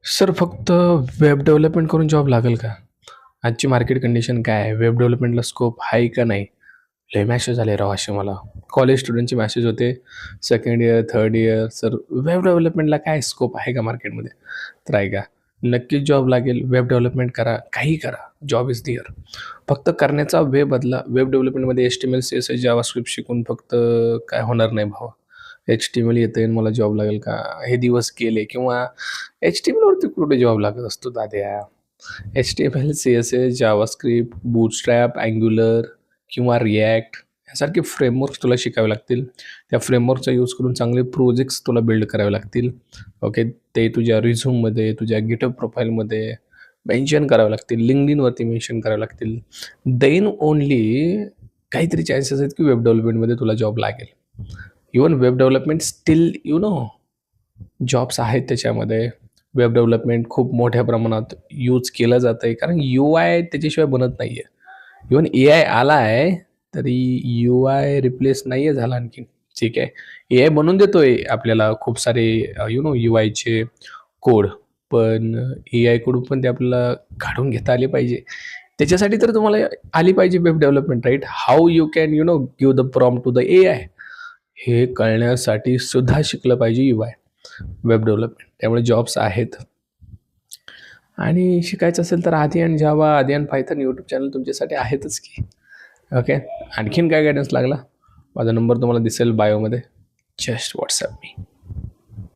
Sir फक्त web development करून job लागेल का? आजची मार्केट कंडिशन काय आहे? वेब डेव्हलपमेंटला स्कोप आहे का नाही? लय मॅसेज आले राव असे मला. कॉलेज स्टुडंटचे मॅसेज होते. Second year, third year, sir web डेव्हलपमेंटला काय स्कोप आहे का मार्केटमध्ये? तर ऐका, नक्कीच जॉब लागेल. वेब डेव्हलपमेंट करा, काहीही करा. Job is there. फक्त करण्याचा वे बदला. वेब डेव्हलपमेंटमध्ये HTML, CSS, जावास्क्रिप्ट शिकून फक्त काय होणार नाही भावा. HTML येतंय आणि मला जॉब लागेल का? हे दिवस गेले किंवा HTMLवरती कुठे जॉब लागत असतो दाद्या. HTML, CSS, JavaScript, bootstrap, angular किंवा रिॲक्ट यासारखे फ्रेमवर्क्स तुला शिकावे लागतील. त्या फ्रेमवर्कचा यूज करून चांगले प्रोजेक्ट्स तुला बिल्ड करावे लागतील. ओके. ते तुझ्या रिझ्यूममध्ये, तुझ्या GitHub प्रोफाईलमध्ये मेन्शन करावे लागतील. LinkedInवरती मेन्शन करावे लागतील. देन ओन्ली काहीतरी चान्सेस आहेत की वेब डेव्हलपमेंटमध्ये तुला जॉब लागेल. Even web development still jobs आहेत त्याच्यामध्ये. वेब डेव्हलपमेंट खूप मोठ्या प्रमाणात यूज केलं जातं आहे कारण UI त्याच्याशिवाय बनत नाही आहे. इवन AI आला आहे तरी UI रिप्लेस नाही आहे झाला आणखीन. ठीक आहे. AI बनवून देतोय आपल्याला खूप सारे UIचे कोड. पण AIकडून पण ते आपल्याला काढून घेता आले पाहिजे. त्याच्यासाठी तर तुम्हाला आली पाहिजे web development right. How you can give the prompt to the AI हे कळण्यासाठी सुद्धा शिकलं पाहिजे UI वेब डेव्हलपमेंट. त्यामुळे जॉब्स आहेत. आणि शिकायचं असेल तर आधी आणि जावा, आधी आणि पायथन यूट्यूब चॅनल तुमच्यासाठी आहेतच की. ओके. आणखीन काय गायडन्स लागला? माझा नंबर तुम्हाला दिसेल बायोमध्ये. जस्ट व्हॉट्सॲप मी.